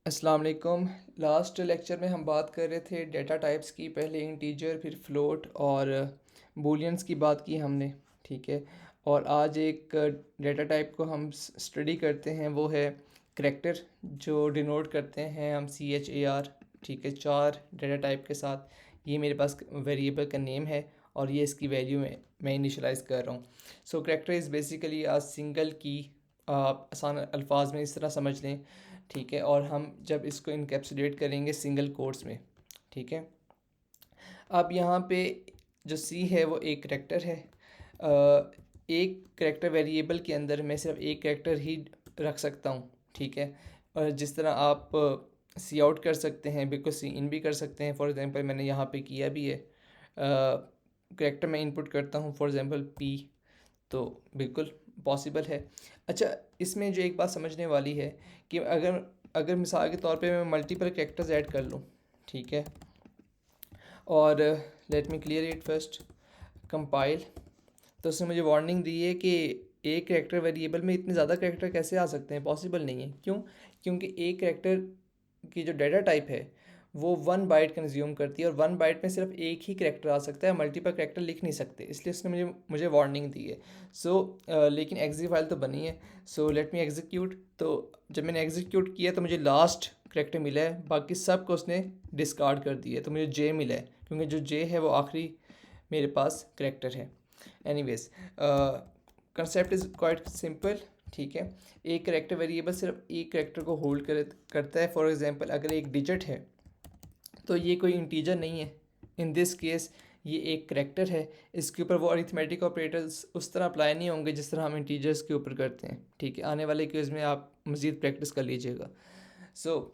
अस्सलाम वालेकुम। Last lecture में हम बात कर रहे थे डेटा टाइप्स की। पहले इंटीजर, फिर फ्लोट और बूलियंस की बात की हमने, ठीक है। और आज एक डेटा टाइप को हम स्टडी करते हैं, वो है करैक्टर, जो डिनोट करते हैं हम CHAR, ठीक है। चार डेटा टाइप के साथ ये मेरे पास वेरिएबल का नेम है और ये इसकी वैल्यू में मैं इनिशलाइज कर रहा हूँ। So character is basically a single की, आप आसान अल्फाज में इस तरह समझ लें, ठीक है। और हम जब इसको इनकेप्सुलेट करेंगे सिंगल कोट्स में, ठीक है। अब यहाँ पे जो सी है वो एक करेक्टर है। एक करेक्टर वेरिएबल के अंदर मैं सिर्फ एक करेक्टर ही रख सकता हूँ, ठीक है। और जिस तरह आप सी आउट कर सकते हैं, बिल्कुल सी इन भी कर सकते हैं। फॉर एग्जांपल मैंने यहाँ पे किया भी है, करेक्टर मैं इनपुट करता हूँ फॉर एग्जांपल पी, तो बिल्कुल पॉसिबल है। अच्छा, इसमें जो एक बात समझने वाली है कि अगर अगर मिसाल के तौर पे मैं मल्टीपल कैरेक्टर्स ऐड कर लूँ, ठीक है। और let me clear it first, compile. तो उसने मुझे वार्निंग दी है कि एक कैरेक्टर वेरिएबल में इतने ज़्यादा कैरेक्टर कैसे आ सकते हैं, पॉसिबल नहीं है। क्यों? क्योंकि एक कैरेक्टर की जो डाटा टाइप है वो 1 बाइट कंज्यूम करती है, और 1 बाइट में सिर्फ एक ही करेक्टर आ सकता है, मल्टीपल करेक्टर लिख नहीं सकते। इसलिए उसने मुझे मुझे वार्निंग दी है। सो लेकिन एग्जी फाइल तो बनी है। सो लेट मी एग्जीक्यूट। तो जब मैंने एग्जीक्यूट किया तो मुझे लास्ट करेक्टर मिला है, बाकी सब को उसने डिस्कार्ड कर दिया, तो मुझे जे मिला है, क्योंकि जो जे है वो आखिरी मेरे पास करेक्टर है। Anyways, concept is quite simple, ठीक है। एक करेक्टर वेरिएबल सिर्फ एक करेक्टर को होल्ड करता है। फॉर एग्जांपल अगर एक डिजिट है तो ये कोई इंटीजर नहीं है, इन दिस केस ये एक करेक्टर है। इसके ऊपर वो अरिथमेटिक ऑपरेटर्स उस तरह अप्लाई नहीं होंगे जिस तरह हम इंटीजर्स के ऊपर करते हैं, ठीक है। आने वाले क्विज़ में आप मज़ीद प्रैक्टिस कर लीजिएगा। सो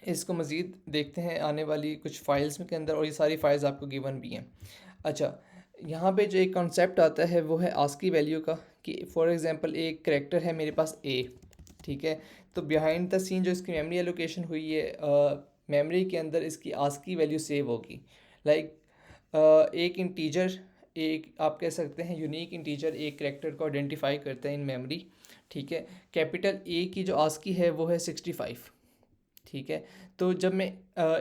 इसको मज़ीद देखते हैं आने वाली कुछ फाइल्स के अंदर, और ये सारी फाइल्स आपको गिवन भी हैं। अच्छा, यहाँ पे जो एक कॉन्सेप्ट आता है वो है आस्की वैल्यू का, कि फॉर एग्जांपल एक करेक्टर है मेरे पास ए, ठीक है। तो बिहाइंड द सीन जो इसकी मेमोरी एलोकेशन हुई है, मेमोरी के अंदर इसकी आस्की वैल्यू सेव होगी। लाइक एक इंटीजर, एक आप कह सकते हैं यूनिक इंटीजर एक करेक्टर को आइडेंटिफाई करता है इन मेमोरी, ठीक है। कैपिटल ए की जो आस्की है वो है 65, ठीक है। तो जब मैं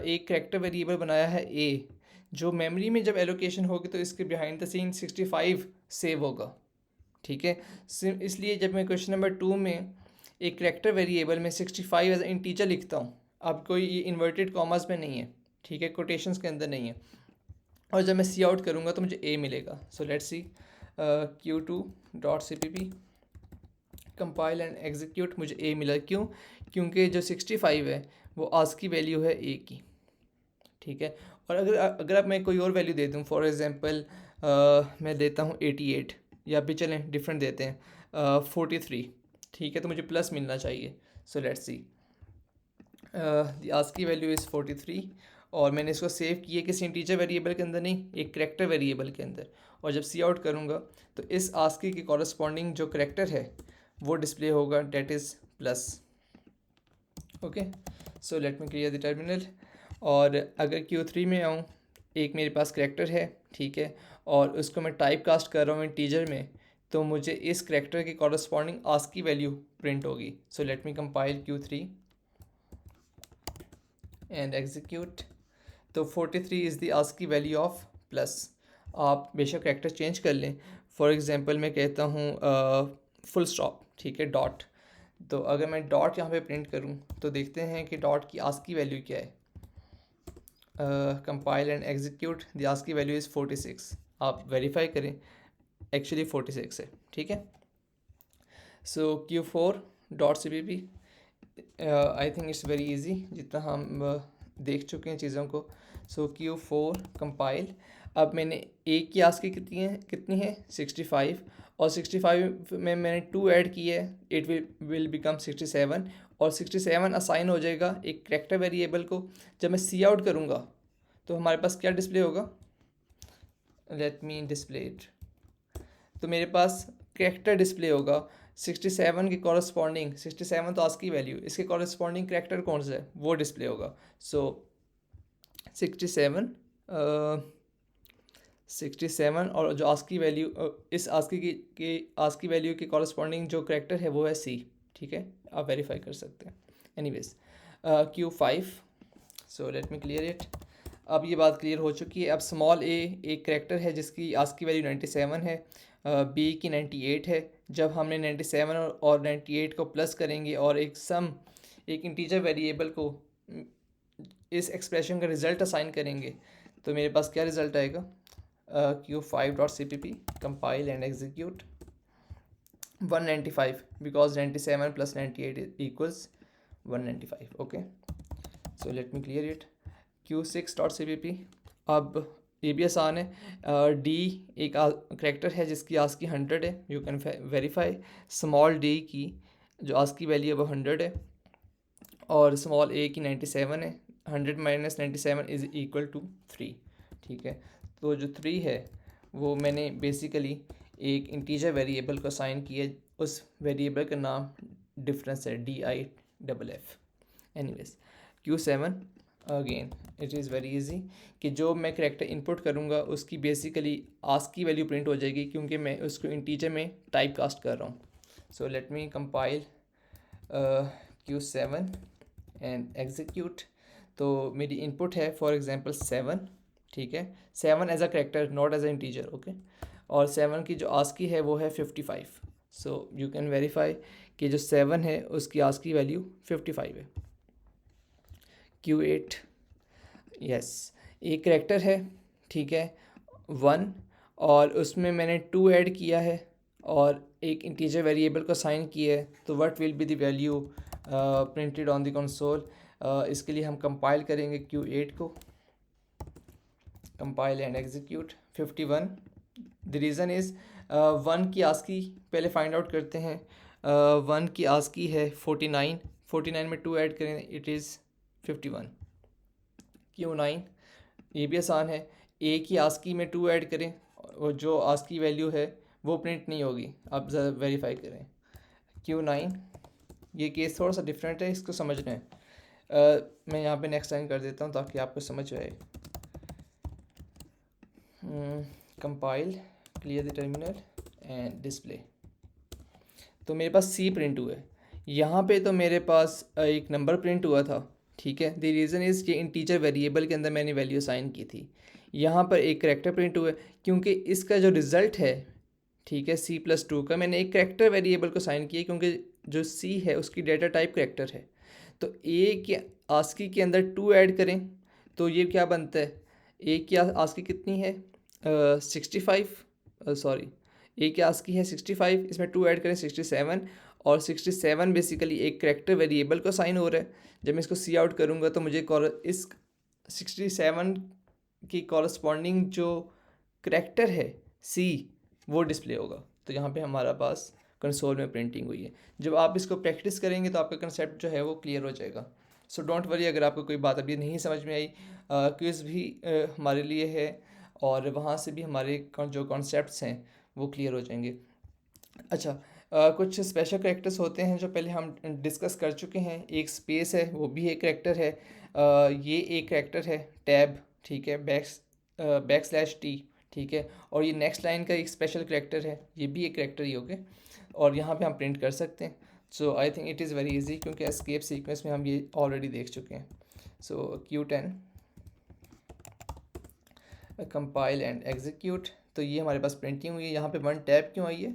एक करेक्टर वेरिएबल बनाया है ए, जो मेमोरी में जब एलोकेशन होगी तो इसके बिहाइंड द सीन 65 सेव होगा, ठीक है। इसलिए जब मैं क्वेश्चन नंबर 2 में एक करेक्टर वेरिएबल में 65 एज इंटीजर लिखता हूँ, अब कोई ये इन्वर्टेड कॉमर्स में नहीं है, ठीक है, कोटेशंस के अंदर नहीं है, और जब मैं सी आउट करूँगा तो मुझे ए मिलेगा। So let's see, Q2.cpp compile and execute, मुझे ए मिला। क्यों? क्योंकि जो 65 है वो आज की वैल्यू है ए की, ठीक है। और अगर अगर आप मैं कोई और वैल्यू दे दूँ, फॉर एग्जांपल मैं देता हूँ 88, या भी चलें डिफरेंट देते हैं 43, ठीक है, तो मुझे प्लस मिलना चाहिए। सो लेट्स सी, आज की वैल्यू इज़ 43, और मैंने इसको सेव किया किसी इंटीजर वेरिएबल के अंदर नहीं, एक करेक्टर वेरिएबल के अंदर। और जब सी आउट करूँगा तो इस आस्की के कॉरस्पॉन्डिंग जो करेक्टर है वो डिस्प्ले होगा, that is plus. Okay, so let me clear the terminal. और अगर Q3 में आऊँ, एक मेरे पास करेक्टर है, ठीक है, और उसको मैं टाइप कास्ट कर रहा हूँ इंटीजर में, तो मुझे इस करेक्टर के कॉरस्पॉन्डिंग आस्की वैल्यू प्रिंट होगी। So let me compile Q3 and execute. तो 43 is the ASCII value of plus. आप बेशक करेक्टर चेंज कर लें। फॉर एग्जांपल मैं कहता हूँ फुल स्टॉप, ठीक है, डॉट। तो अगर मैं डॉट यहाँ पे प्रिंट करूँ तो देखते हैं कि डॉट की आस्की वैल्यू क्या है। Compile and execute, the ASCII value is 46। आप वेरीफाई करें, एक्चुअली 46 है, ठीक है। So Q4.cpp, I think it's very easy, जितना हम देख चुके हैं चीज़ों को। So Q4 compile. अब मैंने ए की आस्की कितनी है 65, और 65 में मैंने 2 ऐड किए है, इट विल बिकम 67, और 67 असाइन हो जाएगा एक करेक्टर वेरिएबल को। जब मैं सी आउट करूँगा तो हमारे पास क्या डिस्प्ले होगा, लेट मी डिस्प्ले इट। तो मेरे पास करेक्टर डिस्प्ले होगा 67 के कॉरस्पॉन्डिंग, 67 तो आस्की वैल्यू, इसके कॉरस्पॉन्डिंग करेक्टर कौन सा है वो डिस्प्ले होगा। सो 67, 67, और जो आस्की वैल्यू इस आस्की की आस्की वैल्यू के कॉरस्पॉन्डिंग जो करेक्टर है वो है सी, ठीक है। आप वेरीफाई कर सकते हैं। Anyways, Q5. So let me clear it. अब ये बात क्लियर हो चुकी है। अब स्मॉल ए एक करेक्टर है जिसकी आस्की वैल्यू 97 है, बी की 98 है। जब हमने 97 और 98 को प्लस करेंगे और एक इंटीजर वेरिएबल को इस एक्सप्रेशन का रिज़ल्ट असाइन करेंगे तो मेरे पास क्या रिज़ल्ट आएगा? Q5.cpp, compile and execute. 195 because 97 plus 98 equals 195. Okay, so let me clear it. Q6.cpp। अब ये भी आसान है। डी एक करेक्टर है जिसकी आस्की 100 है, you can verify. Small D की जो आस्की वैल्यू है वो 100 है और स्मॉल ए की 97 है। 100 माइनस 97 इज इक्वल टू 3। ठीक है, तो जो 3 है वो मैंने बेसिकली एक इंटीजर वेरिएबल को असाइन किया, उस वेरिएबल का नाम डिफरेंस है, DIFF। Anyways Q7 again it is very easy कि जो मैं करेक्टर इनपुट करूँगा उसकी बेसिकली आस्की वैल्यू प्रिंट हो जाएगी क्योंकि मैं उसको इंटीजर में टाइप कास्ट कर रहा हूँ। सो let me compile Q7 and execute. तो मेरी इनपुट है फॉर एग्जांपल 7। ठीक है, 7 as a character not as a integer. Okay, और 7 की जो आस्की है वो है 55। सो यू कैन वेरीफाई कि जो 7 है उसकी आस्की वैल्यू 55 है। Q8 यस, एक करेक्टर है, ठीक है, 1, और उसमें मैंने 2 ऐड किया है और एक इंटीजर वेरिएबल को साइन किया है। तो what will be the value printed on the console? इसके लिए हम कंपाइल करेंगे Q8 को, compile and execute. 51। The reason is 1 की आस्की पहले फाइंड आउट करते हैं। 1 की आस्की है 49, 49 में 2 ऐड करें इट इज़ 51। Q9 ये भी आसान है, ए की आस्की में 2 ऐड करें और जो आस्की वैल्यू है वो प्रिंट नहीं होगी, आप ज़रा वेरीफाई करें। Q9 ये केस थोड़ा सा डिफरेंट है, इसको समझना है। मैं यहाँ पे नेक्स्ट लाइन कर देता हूँ ताकि आपको समझ आए। Compile, clear the terminal and display. तो मेरे पास C प्रिंट हुआ है, यहाँ पे तो मेरे पास एक नंबर प्रिंट हुआ था। ठीक है, द रीज़न इज़ कि इंटीजर वेरिएबल के अंदर मैंने वैल्यू असाइन की थी। यहाँ पर एक करेक्टर प्रिंट हुआ है क्योंकि इसका जो रिज़ल्ट है, ठीक है, C+2 का, मैंने एक करेक्टर वेरिएबल को साइन किया क्योंकि जो C है उसकी डेटा टाइप करेक्टर है। तो ए के आस्की के अंदर 2 ऐड करें तो ये क्या बनता है? ए की आस्की कितनी है? 65, सॉरी, ए की आस्की है 65, इसमें 2 ऐड करें 67, और 67 बेसिकली एक करेक्टर वेरिएबल को साइन हो रहा है। जब मैं इसको सी आउट करूँगा तो मुझे इस 67 की कॉरस्पॉन्डिंग जो करेक्टर है सी वो डिस्प्ले होगा। तो यहाँ पे हमारा पास कंसोल में प्रिंटिंग हुई है। जब आप इसको प्रैक्टिस करेंगे तो आपका कंसेप्ट जो है वो क्लियर हो जाएगा। सो डोंट वरी अगर आपको कोई बात अभी नहीं समझ में आई, क्विज़ भी हमारे लिए है और वहाँ से भी हमारे जो कॉन्सेप्ट्स हैं वो क्लियर हो जाएंगे। अच्छा, कुछ स्पेशल करेक्टर्स होते हैं जो पहले हम डिस्कस कर चुके हैं। एक स्पेस है, वो भी एक करेक्टर है। ये एक करेक्टर है, टैब, ठीक है, _T, ठीक है, और ये नेक्स्ट लाइन का एक स्पेशल करेक्टर है, ये भी एक करेक्टर ही हो गए और यहाँ पे हम प्रिंट कर सकते हैं। So I think it is very easy क्योंकि एस्केप सीक्वेंस में हम ये ऑलरेडी देख चुके हैं। So Q10 compile and execute. तो ये हमारे पास प्रिंटिंग हुई है। यहाँ पे 1 टैब क्यों आई है?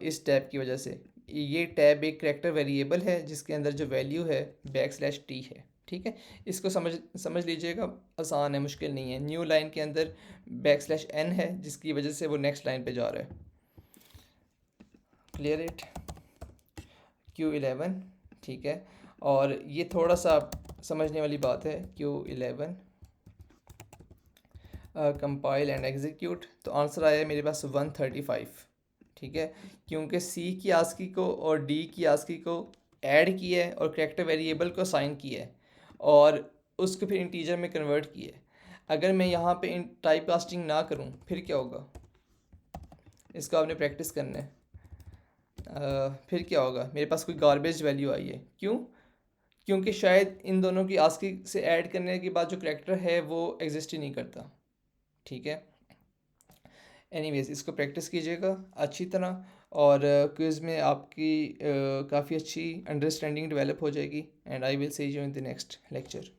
इस टैब की वजह से। ये टैब एक करेक्टर वेरिएबल है जिसके अंदर जो वैल्यू है _T है। ठीक है, इसको समझ लीजिएगा, आसान है, मुश्किल नहीं है। न्यू लाइन के अंदर \n है जिसकी वजह से वो नेक्स्ट लाइन पे जा रहा है। Clear it? Q11, ठीक है, और ये थोड़ा सा समझने वाली बात है। Q11 compile and execute. तो आंसर आया मेरे पास 135। ठीक है, क्योंकि C की आस्की को और D की आस्की को ऐड किया है और करेक्टर वेरिएबल को साइन किया है और उसको फिर इंटीजर में कन्वर्ट किया है। अगर मैं यहाँ पे टाइप कास्टिंग ना करूँ फिर क्या होगा? इसको आपने प्रैक्टिस करना है। फिर क्या होगा? मेरे पास कोई गार्बेज वैल्यू आई है। क्यों? क्योंकि शायद इन दोनों की आस्की से ऐड करने के बाद जो करेक्टर है वो एग्जिस्ट ही नहीं करता। ठीक है, एनीवेज इसको प्रैक्टिस कीजिएगा अच्छी तरह और क्विज़ में आपकी काफ़ी अच्छी अंडरस्टैंडिंग डेवलप हो जाएगी। And I will see you in the next lecture.